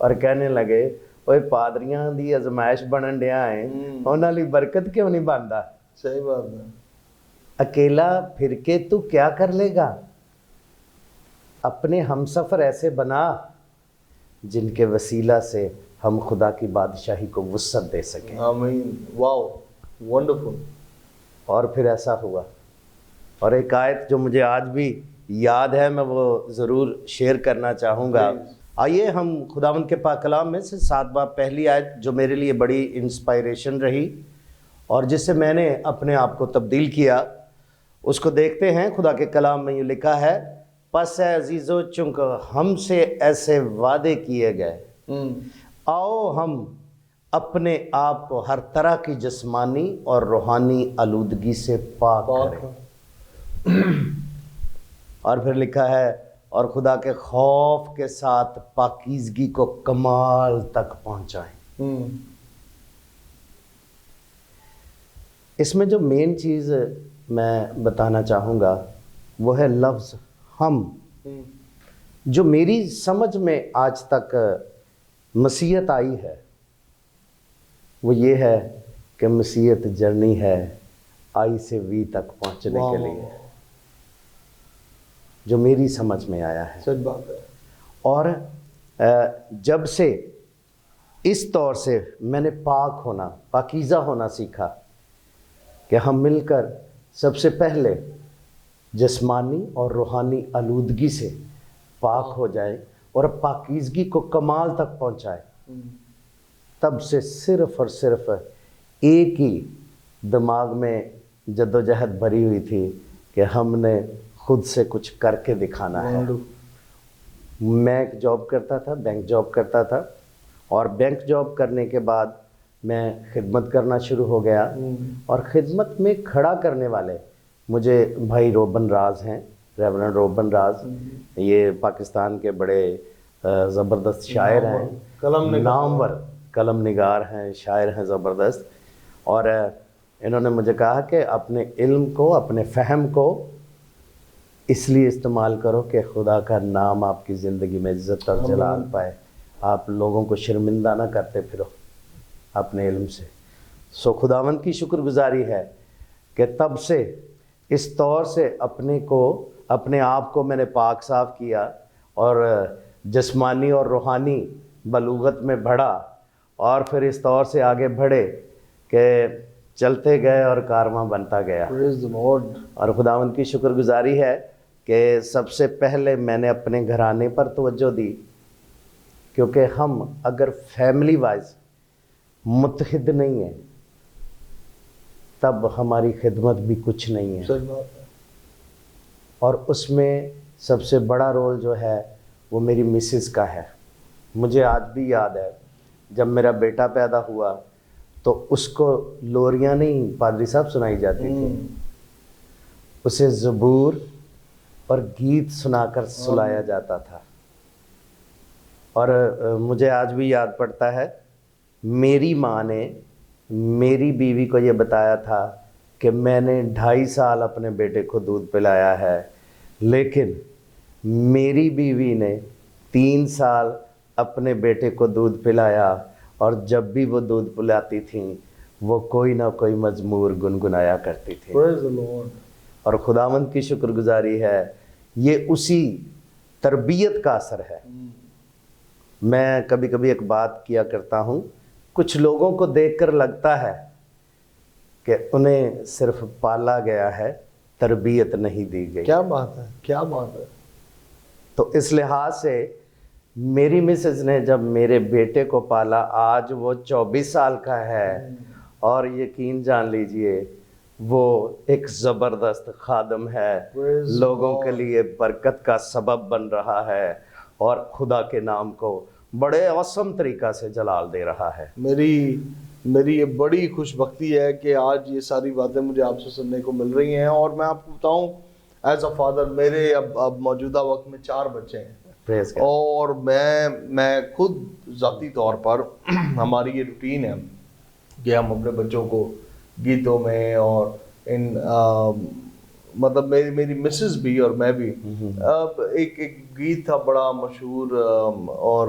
اور کہنے لگے اوے پادریاں دی ازمائش بنن ڈیا ہے انہاں لی برکت کیوں نہیں بندا. صحیح بات ہے. اکیلا پھر کے تو کیا کر لے گا؟ اپنے ہم سفر ایسے بنا جن کے وسیلہ سے ہم خدا کی بادشاہی کو وسعت دے سکیں. آمین. واو ونڈرفل. اور پھر ایسا ہوا. اور ایک آیت جو مجھے آج بھی یاد ہے میں وہ ضرور شیئر کرنا چاہوں گا. آئیے ہم خداوند کے پاک کلام میں سے 7 باب پہلی آیت جو میرے لیے بڑی انسپائریشن رہی اور جس سے میں نے اپنے آپ کو تبدیل کیا اس کو دیکھتے ہیں. خدا کے کلام میں یہ لکھا ہے پس اے عزیزو چونکہ ہم سے ایسے وعدے کیے گئے آؤ ہم اپنے آپ کو ہر طرح کی جسمانی اور روحانی آلودگی سے پاک کریں. اور پھر لکھا ہے اور خدا کے خوف کے ساتھ پاکیزگی کو کمال تک پہنچائیں. اس میں جو مین چیز میں بتانا چاہوں گا وہ ہے لفظ ہم. جو میری سمجھ میں آج تک مسیحیت آئی ہے وہ یہ ہے کہ مسیحیت جرنی ہے آئی سے وی تک پہنچنے کے لیے. جو میری سمجھ میں آیا ہے. سچ بات ہے. اور جب سے اس طور سے میں نے پاک ہونا پاکیزہ ہونا سیکھا کہ ہم مل کر سب سے پہلے جسمانی اور روحانی آلودگی سے پاک ہو جائیں اور پاکیزگی کو کمال تک پہنچائے. تب سے صرف اور صرف ایک ہی دماغ میں جدوجہد بھری ہوئی تھی کہ ہم نے خود سے کچھ کر کے دکھانا ہے. میں ایک جاب کرتا تھا بینک جاب کرتا تھا اور بینک جاب کرنے کے بعد میں خدمت کرنا شروع ہو گیا اور خدمت میں کھڑا کرنے والے مجھے بھائی روبن راز ہیں ریورنڈ روبن راز. یہ پاکستان کے بڑے زبردست شاعر ہیں نامور قلم نگار ہیں شاعر ہیں زبردست. اور انہوں نے مجھے کہا کہ اپنے علم کو اپنے فہم کو اس لیے استعمال کرو کہ خدا کا نام آپ کی زندگی میں عزت اور جلال پائے. آپ لوگوں کو شرمندہ نہ کرتے پھرو اپنے علم سے. سو خداوند کی شکر گزاری ہے کہ تب سے اس طور سے اپنے آپ کو میں نے پاک صاف کیا اور جسمانی اور روحانی بلوغت میں بڑھا اور پھر اس طور سے آگے بڑھے کہ چلتے گئے اور کارواں بنتا گیا. اور خداوند کی شکر گزاری ہے کہ سب سے پہلے میں نے اپنے گھرانے پر توجہ دی کیونکہ ہم اگر فیملی وائز متحد نہیں ہیں تب ہماری خدمت بھی کچھ نہیں ہے. اور اس میں سب سے بڑا رول جو ہے وہ میری مسز کا ہے. مجھے آج بھی یاد ہے جب میرا بیٹا پیدا ہوا تو اس کو لوریاں نہیں پادری صاحب سنائی جاتی تھی اسے زبور اور گیت سنا کر سلایا جاتا تھا. اور مجھے آج بھی یاد پڑتا ہے میری ماں نے میری بیوی کو یہ بتایا تھا کہ میں نے 2.5 سال اپنے بیٹے کو دودھ پلایا ہے لیکن میری بیوی نے 3 سال اپنے بیٹے کو دودھ پلایا اور جب بھی وہ دودھ پلاتی تھیں وہ کوئی نہ کوئی مزمور گنگنایا کرتی تھی. اور خداوند کی شکر گزاری ہے یہ اسی تربیت کا اثر ہے. میں کبھی کبھی ایک بات کیا کرتا ہوں کچھ لوگوں کو دیکھ کر لگتا ہے کہ انہیں صرف پالا گیا ہے تربیت نہیں دی گئی. کیا بات ہے کیا بات ہے. تو اس لحاظ سے میری مسز نے جب میرے بیٹے کو پالا آج وہ 24 سال کا ہے اور یقین جان لیجئے وہ ایک زبردست خادم ہے لوگوں کے لیے برکت کا سبب بن رہا ہے اور خدا کے نام کو بڑے اوسم طریقہ سے جلال دے رہا ہے. میری یہ بڑی خوش بختی ہے کہ آج یہ ساری باتیں مجھے آپ سے سننے کو مل رہی ہیں. اور میں آپ کو بتاؤں ایز اے فادر میرے اب موجودہ وقت میں 4 بچے ہیں اور میں خود ذاتی طور پر ہماری یہ روٹین ہے کہ ہم اپنے بچوں کو گیتوں میں اور ان مطلب میری مسز بھی اور میں بھی ایک گیت تھا بڑا مشہور اور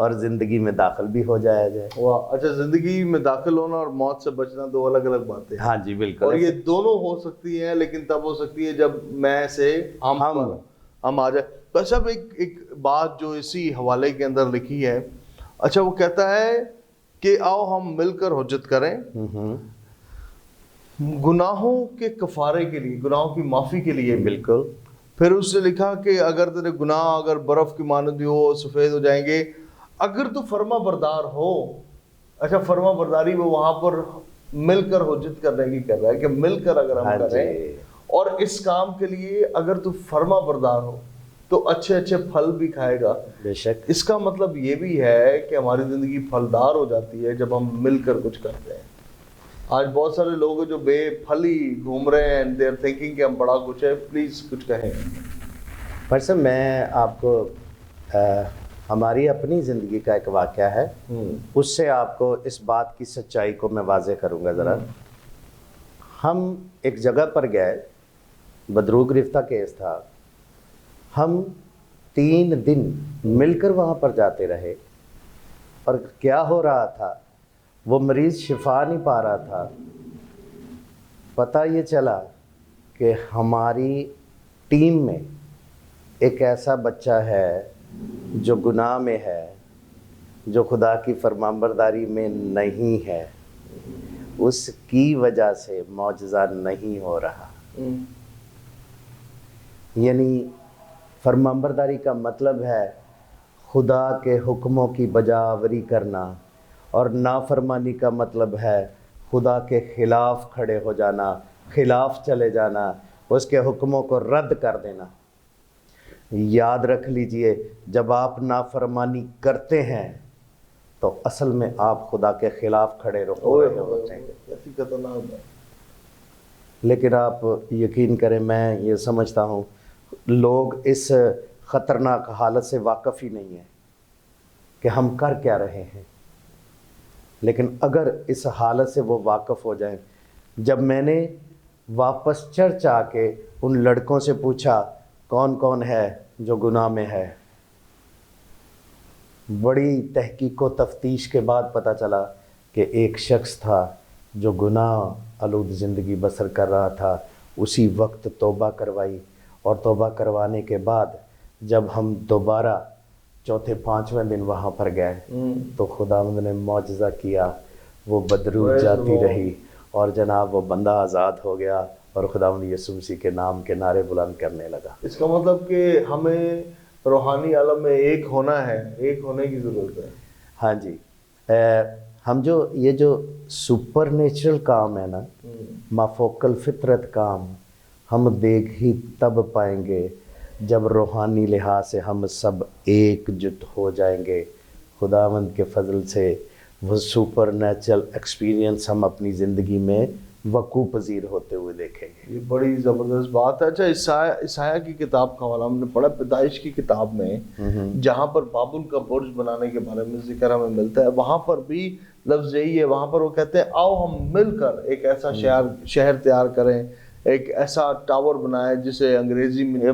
اور زندگی میں داخل بھی ہو جایا جائے. واہ، اچھا، زندگی میں داخل ہونا اور موت سے بچنا دو الگ الگ باتیں ہیں. ہاں جی بالکل. اور یہ دونوں ہو سکتی ہیں، لیکن تب ہو سکتی ہے جب میں سے ہم آ جائے. تو اچھا ایک بات جو اسی حوالے کے اندر لکھی ہے، اچھا وہ کہتا ہے کہ آؤ ہم مل کر حجت کریں گناہوں کے کفارے کے لیے، گناہوں کی معافی کے لیے. بالکل. پھر اس نے لکھا کہ اگر تیرے گناہ اگر برف کی مانند ہو سفید ہو جائیں گے، اگر تو فرما بردار ہو. اچھا، فرما برداری وہ وہاں پر مل کر حجت کرنے کی کر رہا ہے کہ مل کر اگر ہم کریں اور اس کام کے لیے اگر تو فرما بردار ہو تو اچھے اچھے پھل بھی کھائے گا. بے شک. اس کا مطلب یہ بھی ہے کہ ہماری زندگی پھلدار ہو جاتی ہے جب ہم مل کر کچھ کرتے ہیں. آج بہت سارے لوگ جو بے پھل ہی گھوم رہے ہیں، دے آر تھنکنگ کہ ہم بڑا کچھ ہے. پلیز کچھ کہیں. پر سر میں آپ کو ہماری اپنی زندگی کا ایک واقعہ ہے، اس سے آپ کو اس بات کی سچائی کو میں واضح کروں گا ذرا. ہم ایک جگہ پر گئے، بدرو گرفتہ کیس تھا. ہم 3 دن مل کر وہاں پر جاتے رہے، اور کیا ہو رہا تھا، وہ مریض شفا نہیں پا رہا تھا. پتہ یہ چلا کہ ہماری ٹیم میں ایک ایسا بچہ ہے جو گناہ میں ہے، جو خدا کی فرمانبرداری میں نہیں ہے، اس کی وجہ سے معجزہ نہیں ہو رہا. یعنی فرمانبرداری کا مطلب ہے خدا کے حکموں کی بجاوری کرنا، اور نافرمانی کا مطلب ہے خدا کے خلاف کھڑے ہو جانا، خلاف چلے جانا، اس کے حکموں کو رد کر دینا. یاد رکھ لیجئے، جب آپ نافرمانی کرتے ہیں تو اصل میں آپ خدا کے خلاف کھڑے ہو رہے ہوتے ہیں. لیکن آپ یقین کریں، میں یہ سمجھتا ہوں لوگ اس خطرناک حالت سے واقف ہی نہیں ہیں کہ ہم کر کیا رہے ہیں. لیکن اگر اس حالت سے وہ واقف ہو جائیں، جب میں نے واپس چرچ آ کے ان لڑکوں سے پوچھا کون کون ہے جو گناہ میں ہے، بڑی تحقیق و تفتیش کے بعد پتہ چلا کہ ایک شخص تھا جو گناہ آلود زندگی بسر کر رہا تھا. اسی وقت توبہ کروائی، اور توبہ کروانے کے بعد جب ہم دوبارہ 4-5ویں دن وہاں پر گئے تو خداوند نے معجزہ کیا. وہ بدرود جاتی رہی، اور جناب وہ بندہ آزاد ہو گیا، اور خداوند یسوع مسیح کے نام کے نعرے بلند کرنے لگا. اس کا مطلب کہ ہمیں روحانی عالم میں ایک ہونا ہے، ایک ہونے کی ضرورت ہے. ہاں جی. ہم یہ جو سپر نیچرل کام ہے نا، مافوق الفطرت کام، ہم دیکھ ہی تب پائیں گے جب روحانی لحاظ سے ہم سب ایک جت ہو جائیں گے. خداوند کے فضل سے وہ سپر نیچرل ایکسپیرینس ہم اپنی زندگی میں وقوع پذیر ہوتے ہوئے دیکھیں گے. یہ بڑی زبردست بات ہے. اچھا، عیسائیہ کی کتاب کا حوالہ ہم نے پڑھا، پیدائش کی کتاب میں، جہاں پر بابل کا برج بنانے کے بارے میں ذکر ہمیں ملتا ہے، وہاں پر بھی لفظ یہی ہے. وہاں پر وہ کہتے ہیں آؤ ہم مل کر ایک ایسا شہر تیار کریں، ایک ایسا ٹاور بنائے جسے انگریزی میں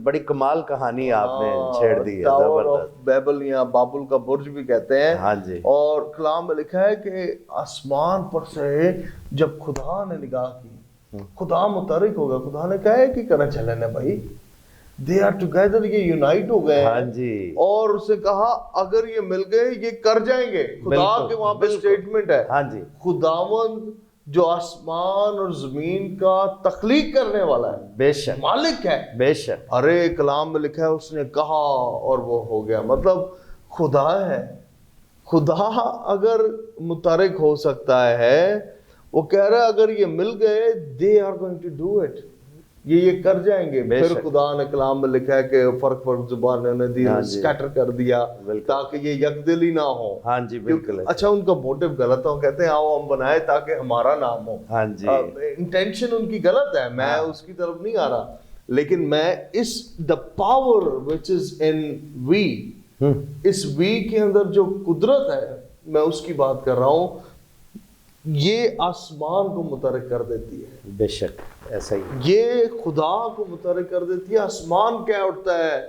بڑی کمال کہانی آپ نے چھیڑ دی ہے. ٹاور آف بیبل یا بابل کا برج بھی کہتے ہیں. ہاں جی. اور کلام میں لکھا ہے کہ آسمان پر سے جب خدا نے نگاہ کی، خدا متحرک ہو گیا. خدا نے کہا ہے کہ کرنا چلن ہے بھائی، دے آر ٹوگیدر، یہ یونائٹ ہو گئے. ہاں جی. اور اس نے کہا اگر یہ مل گئے یہ کر جائیں گے. خدا کے وہاں پہ سٹیٹمنٹ ہے. ہاں جی. خداوند جو آسمان اور زمین کا تخلیق کرنے والا ہے، بے شک مالک ہے، بے شک. ارے کلام میں لکھا ہے اس نے کہا اور وہ ہو گیا. مطلب خدا ہے. خدا اگر متحرک ہو سکتا ہے، وہ کہہ رہا ہے اگر یہ مل گئے they are going to do it، یہ کر جائیں گے. پھر خدا نے کلام میں لکھا ہے کہ فرق زبانیں انہیں دی، سکیٹر کر دیا تاکہ یہ یکدلی نہ ہو. ہاں جی بالکل. اچھا، ان کا موٹیو غلط ہے. وہ کہتے ہیں آؤ ہم بنائے تاکہ ہمارا نام ہو. ہاں جی. انٹینشن ان کی غلط ہے، میں اس کی طرف نہیں آ رہا. لیکن میں اس the power which is in we، اس وی کے اندر جو قدرت ہے، میں اس کی بات کر رہا ہوں. یہ آسمان کو متحرک کر دیتی ہے. بے شک ایسا ہی. یہ خدا کو متحرک کر دیتی ہے. آسمان کیا اٹھتا ہے،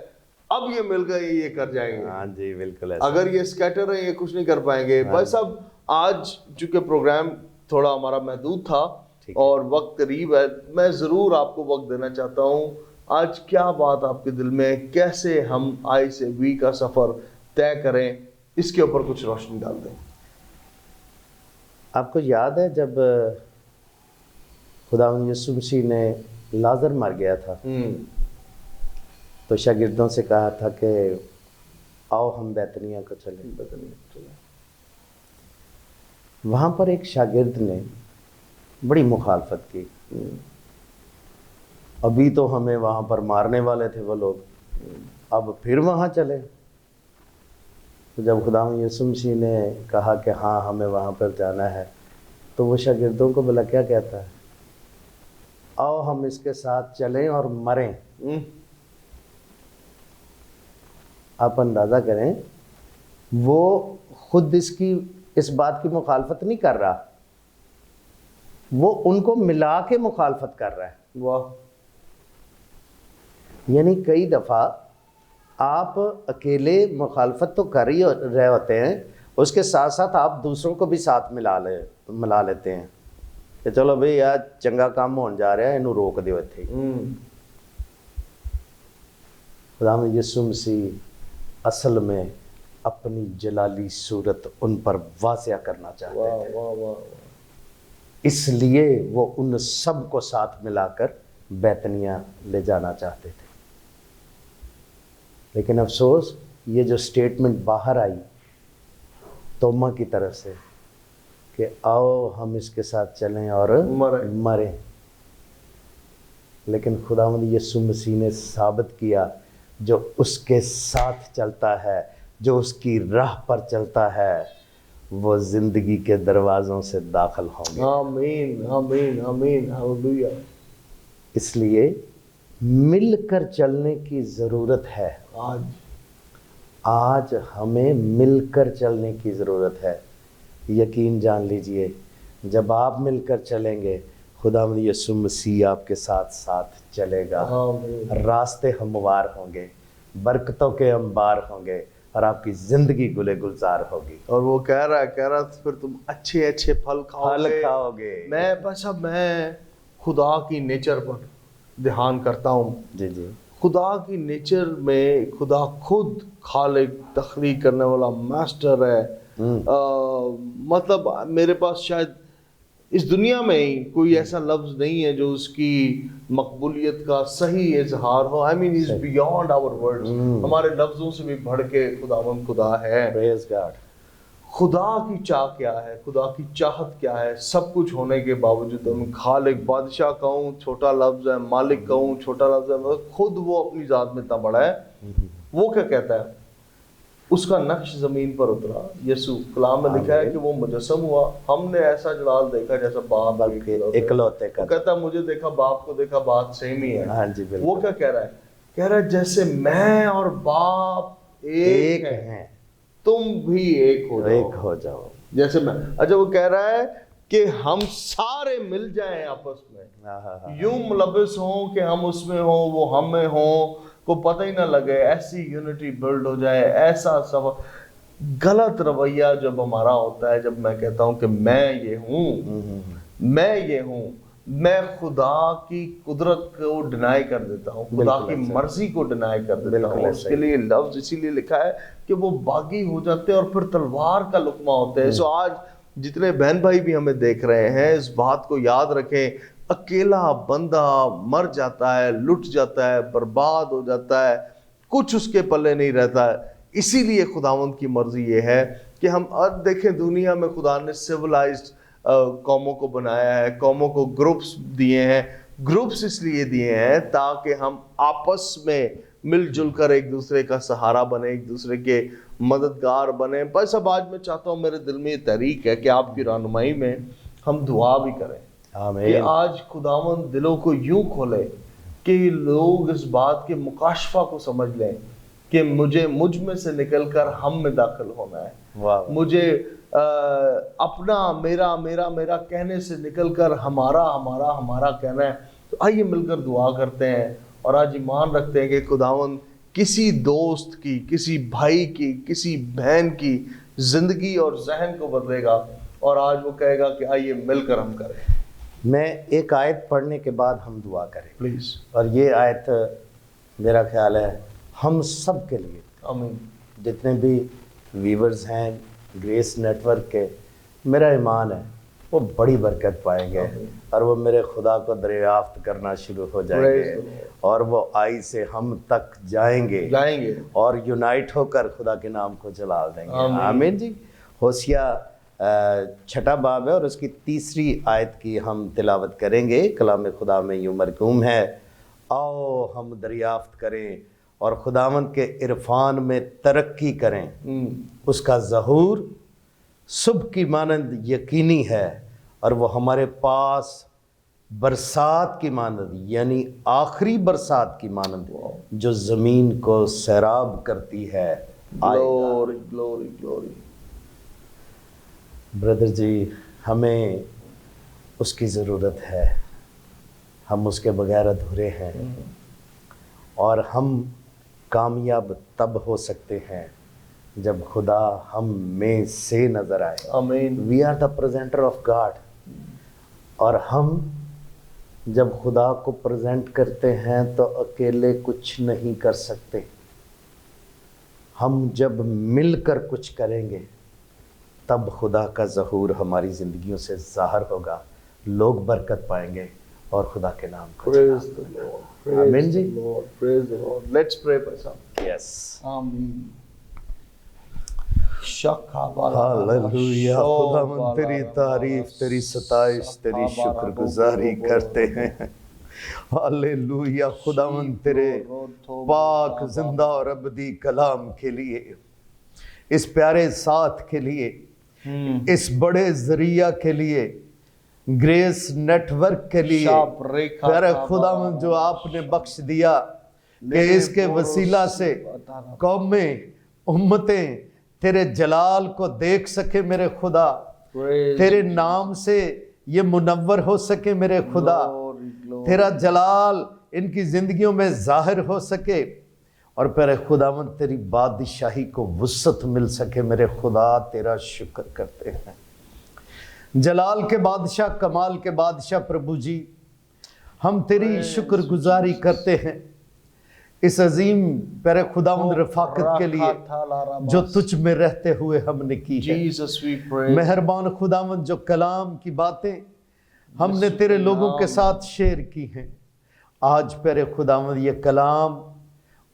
اب یہ مل گئے یہ کر جائیں گے. ہاں جی بالکل ایسا. اگر یہ اسکیٹر ہیں یہ کچھ نہیں کر پائیں گے. بھائی صاحب آج چونکہ پروگرام تھوڑا ہمارا محدود تھا اور وقت قریب ہے, میں ضرور آپ کو وقت دینا چاہتا ہوں. آج کیا بات آپ کے دل میں, کیسے ہم آئی سے وی کا سفر طے کریں, اس کے اوپر کچھ روشنی ڈال دیں. آپ کو یاد ہے جب خداوند یسوع مسیح نے لازر مر گیا تھا تو شاگردوں سے کہا تھا کہ آؤ ہم بیتنیہ کو چلیں. وہاں پر ایک شاگرد نے بڑی مخالفت کی. ابھی تو ہمیں وہاں پر مارنے والے تھے وہ لوگ, اب پھر وہاں چلے. تو جب خداوند یسوع مسیح نے کہا کہ ہاں ہمیں وہاں پر جانا ہے تو وہ شاگردوں کو بلا کیا کہتا ہے, آؤ ہم اس کے ساتھ چلیں اور مریں. آپ اندازہ کریں, وہ خود اس بات کی مخالفت نہیں کر رہا, وہ ان کو ملا کے مخالفت کر رہا ہے. واہ. یعنی کئی دفعہ آپ اکیلے مخالفت تو کر ہی رہے ہوتے ہیں, اس کے ساتھ ساتھ آپ دوسروں کو بھی ساتھ ملا لیتے ہیں کہ چلو بھئی آج چنگا کام ہونے جا رہا ہے, انہوں روک دیو اتھے. خداوند یسوع مسیح اصل میں اپنی جلالی صورت ان پر واضح کرنا چاہتے تھے, اس لیے وہ ان سب کو ساتھ ملا کر بیتنیہ لے جانا چاہتے تھے. لیکن افسوس یہ جو سٹیٹمنٹ باہر آئی توما کی طرف سے کہ آؤ ہم اس کے ساتھ چلیں اور مریں, لیکن خداوند یسوع مسیح نے ثابت کیا جو اس کے ساتھ چلتا ہے, جو اس کی راہ پر چلتا ہے, وہ زندگی کے دروازوں سے داخل ہوں گے. آمین آمین آمین ہاللویا. اس لیے مل کر چلنے کی ضرورت ہے. آج ہمیں مل کر چلنے کی ضرورت ہے. یقین جان لیجئے جب آپ مل کر چلیں گے خداوند یسوع مسیح آپ کے ساتھ ساتھ چلے گا. راستے ہموار ہوں گے, برکتوں کے انبار ہوں گے اور آپ کی زندگی گلے گلزار ہوگی. اور وہ کہہ رہا پھر تم اچھے اچھے پھل کھاؤ گے. میں خدا کی نیچر پر دھیان کرتا ہوں. جی جی. خدا کی نیچر میں خدا خود خالق تخلیق کرنے والا ماسٹر ہے. مطلب میرے پاس شاید اس دنیا میں ہی کوئی ایسا لفظ نہیں ہے جو اس کی مقبولیت کا صحیح اظہار ہو. I mean he's beyond our words. ہمارے لفظوں سے بھی بڑھ کے خدا ہے. Praise God. خدا کی چاہ کیا ہے, خدا کی چاہت کیا ہے, سب کچھ ہونے کے باوجود ہم خالق بادشاہ کہوں چھوٹا لفظ ہے, مالک کہوں چھوٹا لفظ ہے, خود وہ اپنی ذات میں اتنا بڑا ہے. وہ کیا کہتا ہے, اس کا نقش زمین پر اترا. یسوع کلام میں لکھا ہے کہ وہ مجسم ہوا, ہم نے ایسا جلال دیکھا جیسا باپ اکلوتے کا. کہتا ہے مجھے دیکھا باپ کو دیکھا, بات سیم ہی ہے. ہاں جی بالکل. وہ کیا کہہ رہا ہے جیسے میں اور باپ ایک ہیں تم بھی ایک ہو جاؤ. جیسے میں, اچھا وہ کہہ رہا ہے کہ ہم سارے مل جائیں آپس میں, یوں ملبس ہوں کہ ہم اس میں ہوں وہ ہم میں ہوں, کو پتہ ہی نہ لگے, ایسی یونٹی بلڈ ہو جائے. ایسا سب غلط رویہ جب ہمارا ہوتا ہے, جب میں کہتا ہوں کہ میں یہ ہوں, میں خدا کی قدرت کو ڈینائی کر دیتا ہوں, خدا کی مرضی کو ڈینائی کر دیتا ہوں. اس کے لیے لفظ اسی لیے لکھا ہے کہ وہ باغی ہو جاتے ہیں اور پھر تلوار کا لقمہ ہوتے ہیں. سو آج جتنے بہن بھائی بھی ہمیں دیکھ رہے ہیں اس بات کو یاد رکھیں, اکیلا بندہ مر جاتا ہے, لٹ جاتا ہے, برباد ہو جاتا ہے, کچھ اس کے پلے نہیں رہتا ہے. اسی لیے خداوند کی مرضی یہ ہے کہ ہم دیکھیں دنیا میں خدا نے سیولائزڈ قوموں کو بنایا ہے, قوموں کو گروپس دیے ہیں. گروپس اس لیے دیے ہیں تاکہ ہم آپس میں مل جل کر ایک دوسرے کا سہارا بنے, ایک دوسرے کے مددگار بنے. بس اب آج میں چاہتا ہوں, میرے دل میں یہ تحریک ہے کہ آپ کی رہنمائی میں ہم دعا بھی کریں کہ آج خداوند دلوں کو یوں کھولے کہ لوگ اس بات کے مکاشفہ کو سمجھ لیں کہ مجھ میں سے نکل کر ہم میں داخل ہونا ہے. مجھے اپنا میرا کہنے سے نکل کر ہمارا کہنا ہے. تو آئیے مل کر دعا کرتے ہیں اور آج ایمان رکھتے ہیں کہ خداوند کسی دوست کی, کسی بھائی کی, کسی بہن کی زندگی اور ذہن کو بدلے گا اور آج وہ کہے گا کہ آئیے مل کر ہم کریں. میں ایک آیت پڑھنے کے بعد ہم دعا کریں پلیز. اور یہ آیت میرا خیال ہے ہم سب کے لیے, آمین. جتنے بھی ویورز ہیں گریس نیٹ ورک کے, میرا ایمان ہے وہ بڑی برکت پائیں گے اور وہ میرے خدا کو دریافت کرنا شروع ہو جائیں گے اور وہ آئی سے ہم تک جائیں گے اور یونائٹ ہو کر خدا کے نام کو جلال دیں گے. آمین جی. ہوسیہ 6 باب ہے اور اس کی 3 آیت کی ہم تلاوت کریں گے. کلام خدا میں یوں مرکوم ہے, آؤ ہم دریافت کریں اور خداوند کے عرفان میں ترقی کریں. اس کا ظہور صبح کی مانند یقینی ہے اور وہ ہمارے پاس برسات کی مانند, یعنی آخری برسات کی مانند جو زمین کو سیراب کرتی ہے. Glory glory glory. بردر جی, ہمیں اس کی ضرورت ہے, ہم اس کے بغیر ادھورے ہیں اور ہم کامیاب تب ہو سکتے ہیں جب خدا ہم میں سے نظر آئے. آمین. We are the presenter of God. اور ہم جب خدا کو پریزنٹ کرتے ہیں تو اکیلے کچھ نہیں کر سکتے. ہم جب مل کر کچھ کریں گے تب خدا کا ظہور ہماری زندگیوں سے ظاہر ہوگا, لوگ برکت پائیں گے اور خدا کے نام کو. Praise the Lord. آمین جی. Praise the Lord. Let's pray بھائی صاحب. Yes. آمین. ہاللویا. خداوند تیری تعریف, تیری ستائش, تیری شکر گزاری کرتے ہیں. ہاللویا. خداوند تیرے پاک زندہ اور ابدی کلام کے لیے, اس پیارے ساتھ کے لیے, اس بڑے ذریعہ کے لیے, گریس نیٹ ورک کے لیے, پیارے خداوند جو آپ نے بخش دیا کہ اس کے وسیلہ سے قومیں, امتیں تیرے جلال کو دیکھ سکے میرے خدا, تیرے نام سے یہ منور ہو سکے میرے خدا, تیرا جلال ان کی زندگیوں میں ظاہر ہو سکے اور پیارے خداوند تیری بادشاہی کو وسعت مل سکے میرے خدا. تیرا شکر کرتے ہیں. جلال کے بادشاہ, کمال کے بادشاہ پربھو جی, ہم تیری شکر گزاری کرتے ہیں اس عظیم پیارے خداوند رفاقت کے لیے جو تجھ میں رہتے ہوئے ہم نے کی ہے. مہربان خداوند, جو کلام کی باتیں ہم نے تیرے لوگوں کے ساتھ شیئر کی ہیں, آج پیارے خداوند یہ کلام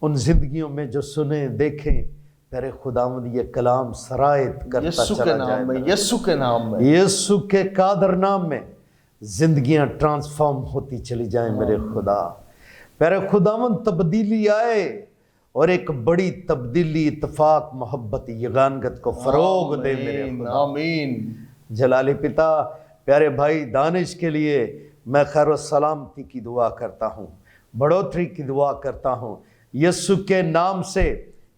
ان زندگیوں میں جو سنیں دیکھیں, پیارے خداوند یہ کلام سرایت کرتا چلا جائے. یسوع کے نام میں, یسوع کے قادر نام میں زندگیاں ٹرانسفارم ہوتی چلی جائیں میرے خدا. پیارے خداوند تبدیلی آئے اور ایک بڑی تبدیلی, اتفاق, محبت, یگانگت کو فروغ دے میرے خدا. آمین. جلالی پتا پیارے بھائی دانش کے لیے میں خیر و سلامتی کی دعا کرتا ہوں, بڑھوتری کی دعا کرتا ہوں. یسوع کے نام سے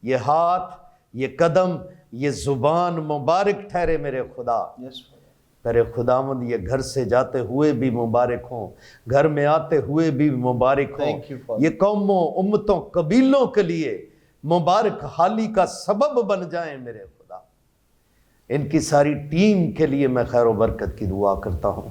یہ ہاتھ, یہ قدم, یہ زبان مبارک ٹھہرے میرے خدا. میرے خداوند یہ گھر سے جاتے ہوئے بھی مبارک ہوں, گھر میں آتے ہوئے بھی مبارک ہوں. یہ قوموں, امتوں, قبیلوں کے لیے مبارک حالی کا سبب بن جائیں میرے خدا. ان کی ساری ٹیم کے لیے میں خیر و برکت کی دعا کرتا ہوں.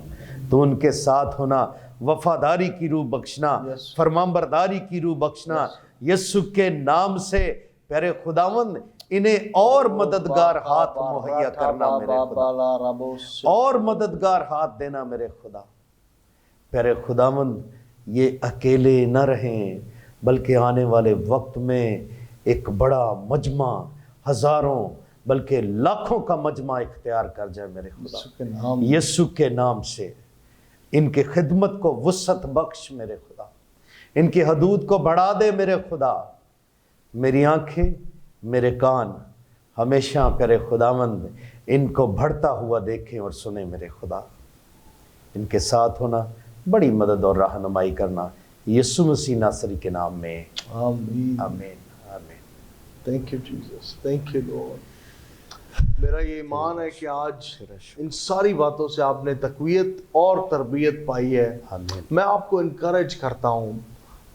تو ان کے ساتھ ہونا, وفاداری کی روح بخشنا, فرمانبرداری کی روح بخشنا. یسوع کے نام سے پیارے خداوند انہیں اور مددگار ہاتھ مہیا کرنا میرے خدا, اور مددگار ہاتھ دینا میرے خدا. پیارے خداوند یہ اکیلے نہ رہیں بلکہ آنے والے وقت میں ایک بڑا مجمع, ہزاروں بلکہ لاکھوں کا مجمع اختیار کر جائے میرے خدا. یسوع کے نام سے ان کی خدمت کو وسعت بخش میرے خدا, ان کی حدود کو بڑھا دے میرے خدا. میری آنکھیں, میرے کان ہمیشہ پیارے خداوند ان کو بڑھتا ہوا دیکھیں اور سنیں میرے خدا. ان کے ساتھ ہونا, بڑی مدد اور رہنمائی کرنا, یسوع مسیح ناصری کے نام میں. آمین. آمین. آمین. Thank you Jesus, thank you lord. میرا یہ ایمان ہے کہ آج ان ساری باتوں سے آپ نے تقویت اور تربیت پائی ہے. آمین. میں آپ کو انکریج کرتا ہوں,